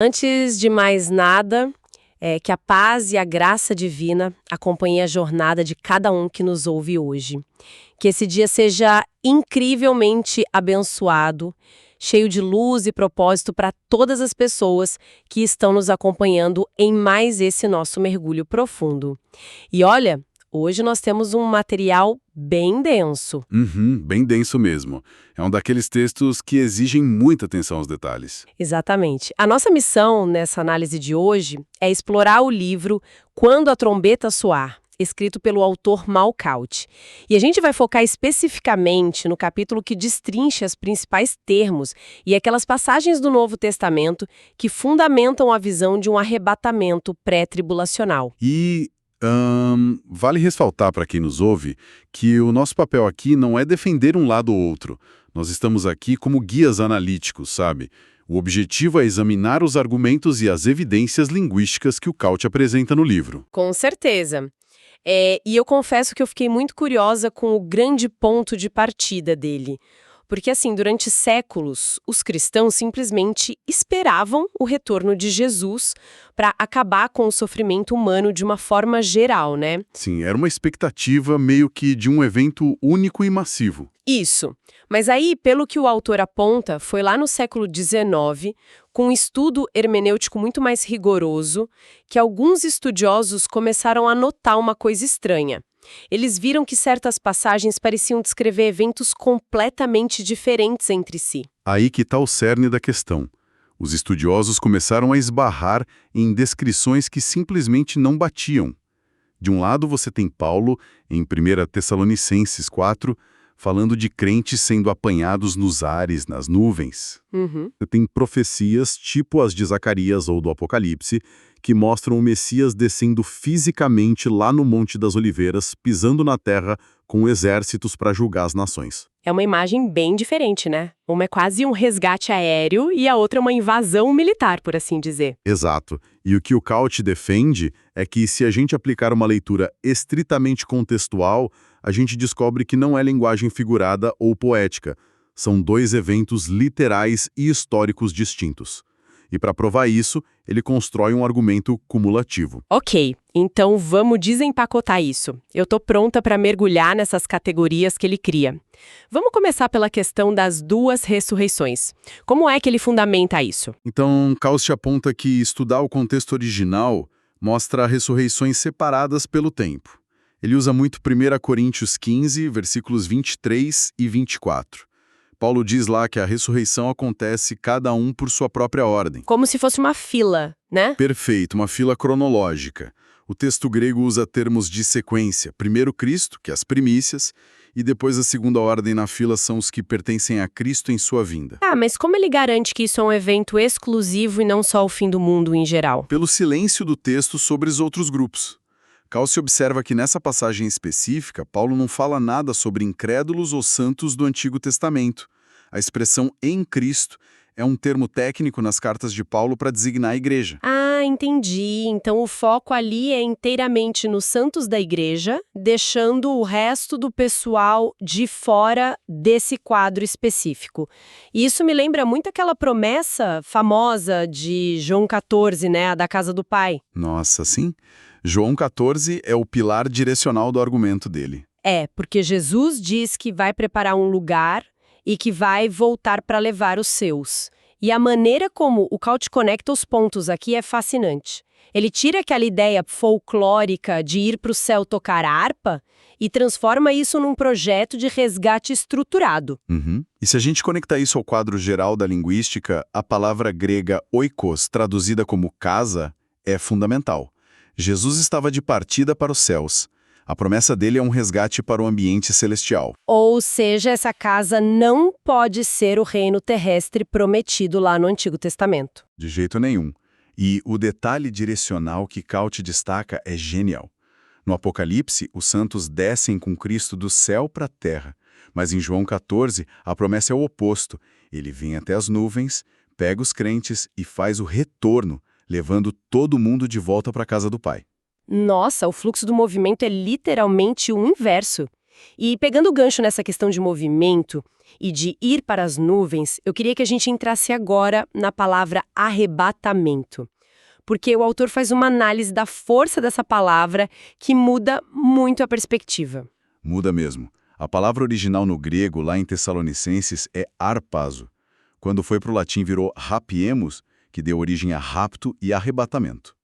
Antes de mais nada, que a paz e a graça divina acompanhem a jornada de cada um que nos ouve hoje. Que esse dia seja incrivelmente abençoado, cheio de luz e propósito para todas as pessoas que estão nos acompanhando em mais esse nosso mergulho profundo. E olha, hoje nós temos um material bem denso. Bem denso mesmo. É um daqueles textos que exigem muita atenção aos detalhes. Exatamente. A nossa missão nessa análise de hoje é explorar o livro Quando a Trombeta Soar, escrito pelo autor Malcaut. E a gente vai focar especificamente no capítulo que destrincha os principais termos e aquelas passagens do Novo Testamento que fundamentam a visão de um arrebatamento pré-tribulacional. Vale ressaltar para quem nos ouve que o nosso papel aqui não é defender um lado ou outro. Nós estamos aqui como guias analíticos, sabe? O objetivo é examinar os argumentos e as evidências linguísticas que o Caut apresenta no livro. Com certeza. E eu confesso que eu fiquei muito curiosa com o grande ponto de partida dele. Porque, assim, durante séculos, os cristãos simplesmente esperavam o retorno de Jesus para acabar com o sofrimento humano de uma forma geral, né? Sim, era uma expectativa meio que de um evento único e massivo. Isso. Mas aí, pelo que o autor aponta, foi lá no século XIX, com um estudo hermenêutico muito mais rigoroso, que alguns estudiosos começaram a notar uma coisa estranha. Eles viram que certas passagens pareciam descrever eventos completamente diferentes entre si. Aí que está o cerne da questão. Os estudiosos começaram a esbarrar em descrições que simplesmente não batiam. De um lado você tem Paulo, em 1 Tessalonicenses 4, falando de crentes sendo apanhados nos ares, nas nuvens. Você tem profecias, tipo as de Zacarias ou do Apocalipse, que mostram o Messias descendo fisicamente lá no Monte das Oliveiras, pisando na terra com exércitos para julgar as nações. É uma imagem bem diferente, né? Uma é quase um resgate aéreo e a outra é uma invasão militar, por assim dizer. Exato. E o que o Caut defende é que se a gente aplicar uma leitura estritamente contextual, a gente descobre que não é linguagem figurada ou poética. São dois eventos literais e históricos distintos. E para provar isso, ele constrói um argumento cumulativo. Ok, então vamos desempacotar isso. Eu tô pronta para mergulhar nessas categorias que ele cria. Vamos começar pela questão das duas ressurreições. Como é que ele fundamenta isso? Então, Caut aponta que estudar o contexto original mostra ressurreições separadas pelo tempo. Ele usa muito 1 Coríntios 15, versículos 23 e 24. Paulo diz lá que a ressurreição acontece cada um por sua própria ordem. Como se fosse uma fila, né? Perfeito, uma fila cronológica. O texto grego usa termos de sequência. Primeiro Cristo, que é as primícias, e depois a segunda ordem na fila são os que pertencem a Cristo em sua vinda. Mas como ele garante que isso é um evento exclusivo e não só o fim do mundo em geral? Pelo silêncio do texto sobre os outros grupos. Calce observa que nessa passagem específica, Paulo não fala nada sobre incrédulos ou santos do Antigo Testamento. A expressão em Cristo é um termo técnico nas cartas de Paulo para designar a igreja. Entendi. Então o foco ali é inteiramente nos santos da igreja, deixando o resto do pessoal de fora desse quadro específico. E isso me lembra muito aquela promessa famosa de João 14, né, a da casa do Pai. Nossa, sim? João 14 é o pilar direcional do argumento dele. Porque Jesus diz que vai preparar um lugar e que vai voltar para levar os seus. E a maneira como o Caut conecta os pontos aqui é fascinante. Ele tira aquela ideia folclórica de ir para o céu tocar harpa e transforma isso num projeto de resgate estruturado. E se a gente conectar isso ao quadro geral da linguística, a palavra grega oikos, traduzida como casa, é fundamental. Jesus estava de partida para os céus. A promessa dele é um resgate para o ambiente celestial. Ou seja, essa casa não pode ser o reino terrestre prometido lá no Antigo Testamento. De jeito nenhum. E o detalhe direcional que Caut destaca é genial. No Apocalipse, os santos descem com Cristo do céu para a terra. Mas em João 14, a promessa é o oposto. Ele vem até as nuvens, pega os crentes e faz o retorno, levando todo mundo de volta para a casa do Pai. Nossa, o fluxo do movimento é literalmente o inverso. E pegando o gancho nessa questão de movimento, e de ir para as nuvens, eu queria que a gente entrasse agora na palavra arrebatamento. Porque o autor faz uma análise da força dessa palavra que muda muito a perspectiva. Muda mesmo. A palavra original no grego, lá em Tessalonicenses, é arpazo. Quando foi para o latim virou rapiemos, que deu origem a rapto e arrebatamento.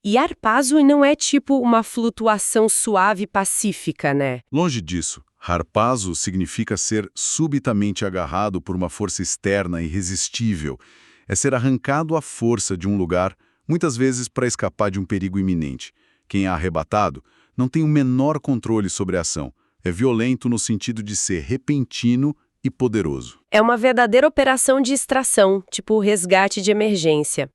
E arpazo não é tipo uma flutuação suave e pacífica, né? Longe disso, harpazo significa ser subitamente agarrado por uma força externa irresistível. É ser arrancado à força de um lugar, muitas vezes para escapar de um perigo iminente. Quem é arrebatado não tem o menor controle sobre a ação. É violento no sentido de ser repentino e poderoso. É uma verdadeira operação de extração, tipo resgate de emergência.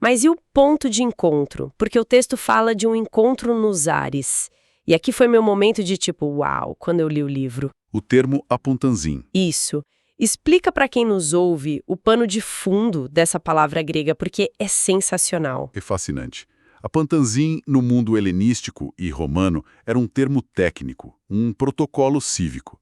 Mas e o ponto de encontro? Porque o texto fala de um encontro nos ares. E aqui foi meu momento de tipo, uau, quando eu li o livro. O termo apontanzin. Isso. Explica para quem nos ouve o pano de fundo dessa palavra grega, porque é sensacional. É fascinante. Apantanzin, no mundo helenístico e romano, era um termo técnico, um protocolo cívico.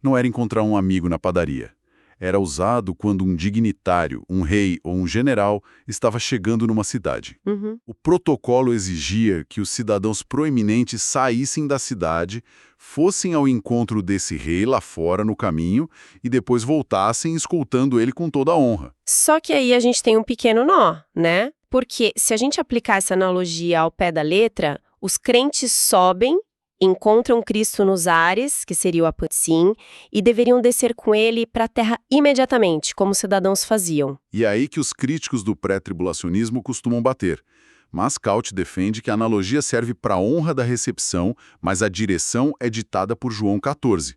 Não era encontrar um amigo na padaria. Era usado quando um dignitário, um rei ou um general estava chegando numa cidade. O protocolo exigia que os cidadãos proeminentes saíssem da cidade, fossem ao encontro desse rei lá fora no caminho e depois voltassem escoltando ele com toda a honra. Só que aí a gente tem um pequeno nó, né? Porque se a gente aplicar essa analogia ao pé da letra, os crentes sobem, encontram Cristo nos ares, que seria o Apansim, e deveriam descer com ele para a terra imediatamente, como os cidadãos faziam. E é aí que os críticos do pré-tribulacionismo costumam bater. Mas Caute defende que a analogia serve para a honra da recepção, mas a direção é ditada por João 14.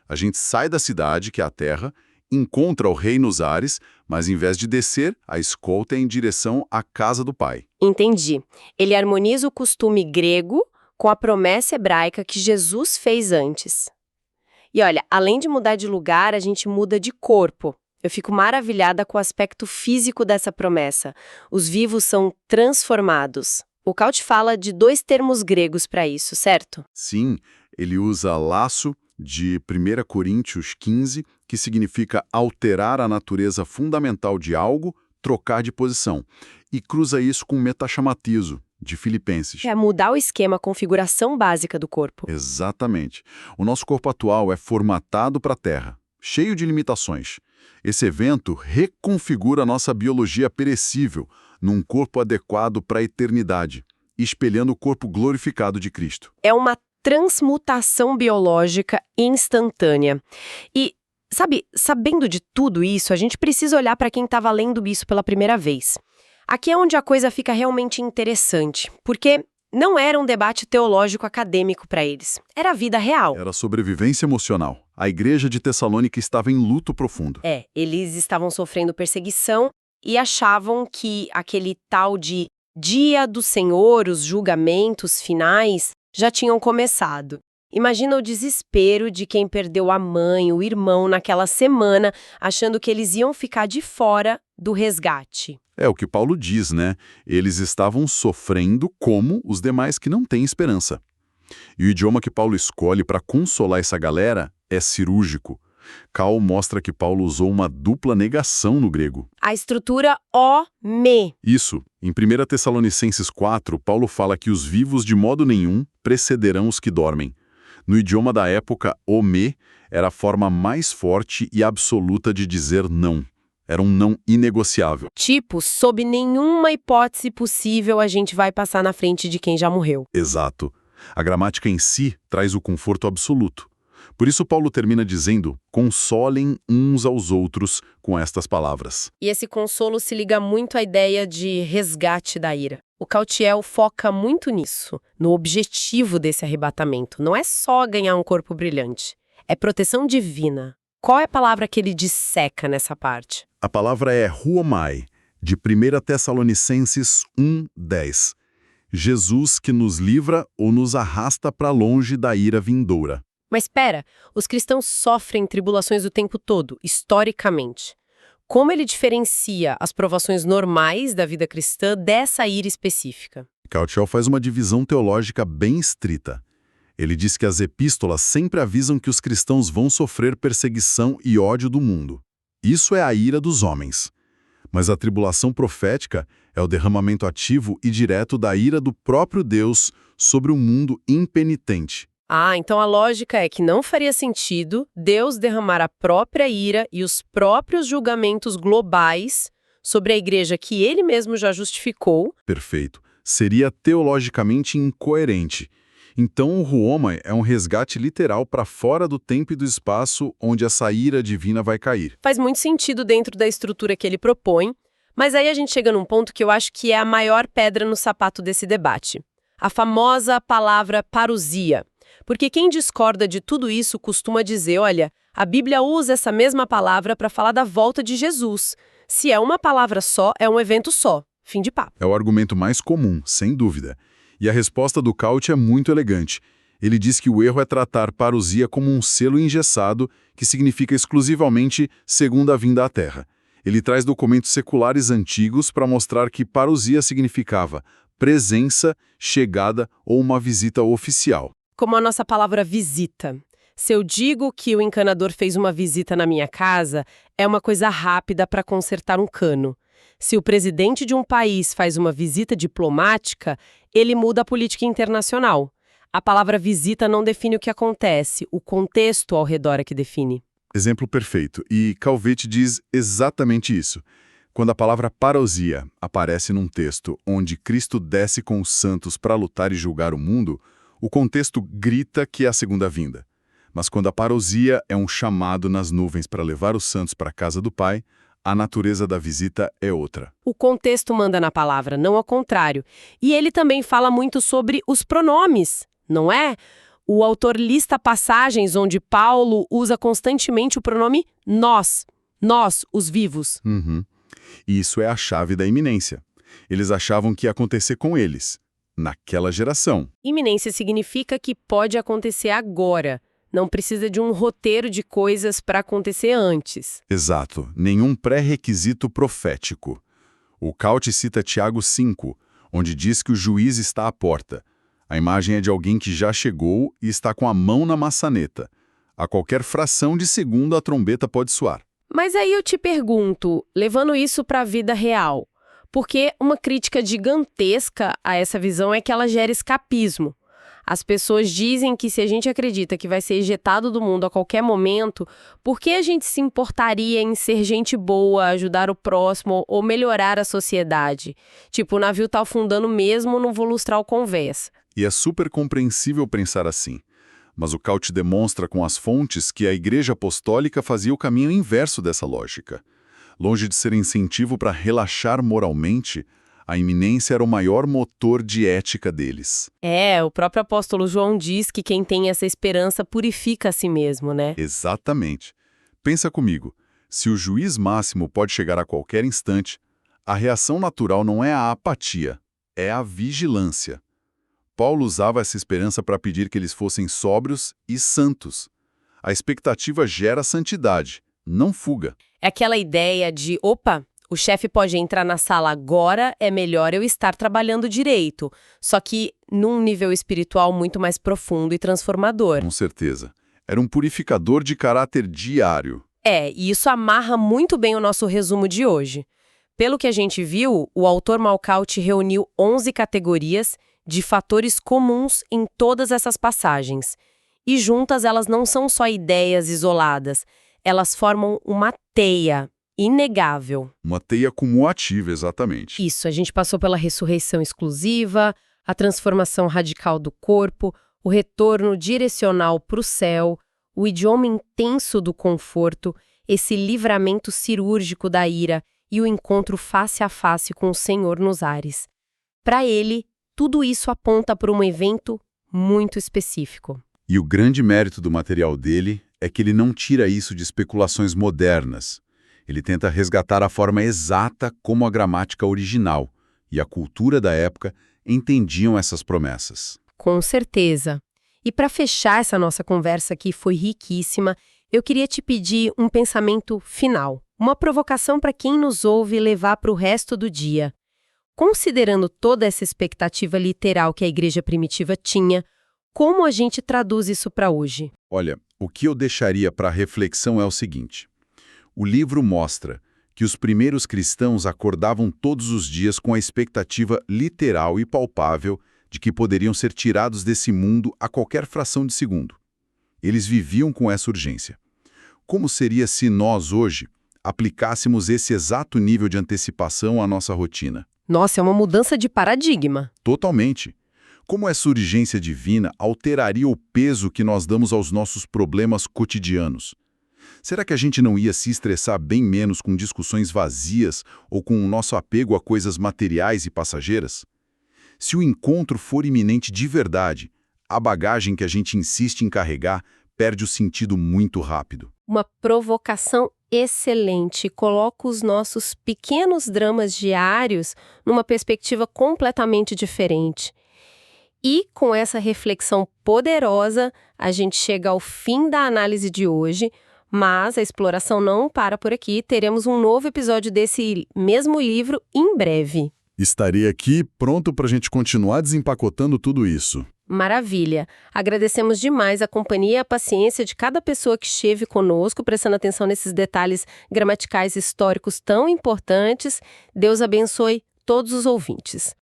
A gente sai da cidade, que é a terra, encontra o rei nos ares, mas em vez de descer, a escolta é em direção à casa do Pai. Entendi. Ele harmoniza o costume grego com a promessa hebraica que Jesus fez antes. E olha, além de mudar de lugar, a gente muda de corpo. Eu fico maravilhada com o aspecto físico dessa promessa. Os vivos são transformados. O Caute fala de 2 termos gregos para isso, certo? Sim, ele usa laço de 1 Coríntios 15, que significa alterar a natureza fundamental de algo, trocar de posição, e cruza isso com metachamatizo, de Filipenses. É mudar o esquema, a configuração básica do corpo. Exatamente. O nosso corpo atual é formatado para a Terra, cheio de limitações. Esse evento reconfigura a nossa biologia perecível num corpo adequado para a eternidade, espelhando o corpo glorificado de Cristo. É uma transmutação biológica instantânea. E, sabe, sabendo de tudo isso, a gente precisa olhar para quem estava lendo isso pela primeira vez. Aqui é onde a coisa fica realmente interessante, porque não era um debate teológico acadêmico para eles. Era a vida real. Era sobrevivência emocional. A igreja de Tessalônica estava em luto profundo. Eles estavam sofrendo perseguição e achavam que aquele tal de Dia do Senhor, os julgamentos finais, já tinham começado. Imagina o desespero de quem perdeu a mãe, o irmão naquela semana, achando que eles iam ficar de fora do resgate. É o que Paulo diz, né? Eles estavam sofrendo como os demais que não têm esperança. E o idioma que Paulo escolhe para consolar essa galera é cirúrgico. Cal mostra que Paulo usou uma dupla negação no grego. A estrutura o-me. Isso. Em 1 Tessalonicenses 4, Paulo fala que os vivos de modo nenhum precederão os que dormem. No idioma da época, o-me era a forma mais forte e absoluta de dizer não. Era um não inegociável. Tipo, sob nenhuma hipótese possível a gente vai passar na frente de quem já morreu. Exato. A gramática em si traz o conforto absoluto. Por isso Paulo termina dizendo, consolem uns aos outros com estas palavras. E esse consolo se liga muito à ideia de resgate da ira. O Cautiel foca muito nisso, no objetivo desse arrebatamento. Não é só ganhar um corpo brilhante, é proteção divina. Qual é a palavra que ele disseca nessa parte? A palavra é huomai, de 1 Tessalonicenses 1:10. Jesus que nos livra ou nos arrasta para longe da ira vindoura. Mas espera, os cristãos sofrem tribulações o tempo todo, historicamente. Como ele diferencia as provações normais da vida cristã dessa ira específica? Cautiel faz uma divisão teológica bem estrita. Ele diz que as epístolas sempre avisam que os cristãos vão sofrer perseguição e ódio do mundo. Isso é a ira dos homens. Mas a tribulação profética é o derramamento ativo e direto da ira do próprio Deus sobre um mundo impenitente. Ah, então a lógica é que não faria sentido Deus derramar a própria ira e os próprios julgamentos globais sobre a igreja que ele mesmo já justificou. Perfeito. Seria teologicamente incoerente. Então o Ruoma é um resgate literal para fora do tempo e do espaço onde essa ira divina vai cair. Faz muito sentido dentro da estrutura que ele propõe, mas aí a gente chega num ponto que eu acho que é a maior pedra no sapato desse debate. A famosa palavra parousia. Porque quem discorda de tudo isso costuma dizer, olha, a Bíblia usa essa mesma palavra para falar da volta de Jesus. Se é uma palavra só, é um evento só. Fim de papo. É o argumento mais comum, sem dúvida. E a resposta do Cauchy é muito elegante. Ele diz que o erro é tratar parousia como um selo engessado que significa exclusivamente segunda vinda à Terra. Ele traz documentos seculares antigos para mostrar que parousia significava presença, chegada ou uma visita oficial. Como a nossa palavra visita. Se eu digo que o encanador fez uma visita na minha casa, é uma coisa rápida para consertar um cano. Se o presidente de um país faz uma visita diplomática, ele muda a política internacional. A palavra visita não define o que acontece, o contexto ao redor é que define. Exemplo perfeito. E Calvete diz exatamente isso. Quando a palavra parousia aparece num texto onde Cristo desce com os santos para lutar e julgar o mundo, o contexto grita que é a segunda vinda. Mas quando a parousia é um chamado nas nuvens para levar os santos para a casa do Pai, a natureza da visita é outra. O contexto manda na palavra, não ao contrário. E ele também fala muito sobre os pronomes, não é? O autor lista passagens onde Paulo usa constantemente o pronome nós, os vivos. E isso é a chave da iminência. Eles achavam que ia acontecer com eles, naquela geração. Iminência significa que pode acontecer agora. Não precisa de um roteiro de coisas para acontecer antes. Exato, nenhum pré-requisito profético. O Cauchy cita Tiago 5, onde diz que o juiz está à porta. A imagem é de alguém que já chegou e está com a mão na maçaneta. A qualquer fração de segundo a trombeta pode soar. Mas aí eu te pergunto, levando isso para a vida real, porque uma crítica gigantesca a essa visão é que ela gera escapismo. As pessoas dizem que se a gente acredita que vai ser ejetado do mundo a qualquer momento, por que a gente se importaria em ser gente boa, ajudar o próximo ou melhorar a sociedade? Tipo, o navio tá afundando mesmo, não vou lustrar o conversa. E é super compreensível pensar assim. Mas o Cauchy demonstra com as fontes que a Igreja Apostólica fazia o caminho inverso dessa lógica. Longe de ser incentivo para relaxar moralmente, a iminência era o maior motor de ética deles. O próprio apóstolo João diz que quem tem essa esperança purifica a si mesmo, né? Exatamente. Pensa comigo, se o juiz máximo pode chegar a qualquer instante, a reação natural não é a apatia, é a vigilância. Paulo usava essa esperança para pedir que eles fossem sóbrios e santos. A expectativa gera santidade, não fuga. É aquela ideia de, opa, o chefe pode entrar na sala agora, é melhor eu estar trabalhando direito. Só que num nível espiritual muito mais profundo e transformador. Com certeza. Era um purificador de caráter diário. E isso amarra muito bem o nosso resumo de hoje. Pelo que a gente viu, o autor Malcauti reuniu 11 categorias de fatores comuns em todas essas passagens. E juntas elas não são só ideias isoladas, elas formam uma teia inegável. Uma teia cumulativa, exatamente. Isso, a gente passou pela ressurreição exclusiva, a transformação radical do corpo, o retorno direcional para o céu, o idioma intenso do conforto, esse livramento cirúrgico da ira e o encontro face a face com o Senhor nos ares. Para ele, tudo isso aponta para um evento muito específico. E o grande mérito do material dele é que ele não tira isso de especulações modernas. Ele tenta resgatar a forma exata como a gramática original e a cultura da época entendiam essas promessas. Com certeza. E para fechar essa nossa conversa que foi riquíssima, eu queria te pedir um pensamento final, uma provocação para quem nos ouve levar para o resto do dia. Considerando toda essa expectativa literal que a igreja primitiva tinha, como a gente traduz isso para hoje? Olha, o que eu deixaria para reflexão é o seguinte. O livro mostra que os primeiros cristãos acordavam todos os dias com a expectativa literal e palpável de que poderiam ser tirados desse mundo a qualquer fração de segundo. Eles viviam com essa urgência. Como seria se nós, hoje, aplicássemos esse exato nível de antecipação à nossa rotina? Nossa, é uma mudança de paradigma. Totalmente. Como essa urgência divina alteraria o peso que nós damos aos nossos problemas cotidianos? Será que a gente não ia se estressar bem menos com discussões vazias ou com o nosso apego a coisas materiais e passageiras? Se o encontro for iminente de verdade, a bagagem que a gente insiste em carregar perde o sentido muito rápido. Uma provocação excelente. Coloca os nossos pequenos dramas diários numa perspectiva completamente diferente. E com essa reflexão poderosa, a gente chega ao fim da análise de hoje, mas a exploração não para por aqui. Teremos um novo episódio desse mesmo livro em breve. Estarei aqui pronto para a gente continuar desempacotando tudo isso. Maravilha! Agradecemos demais a companhia e a paciência de cada pessoa que esteve conosco, prestando atenção nesses detalhes gramaticais históricos tão importantes. Deus abençoe todos os ouvintes.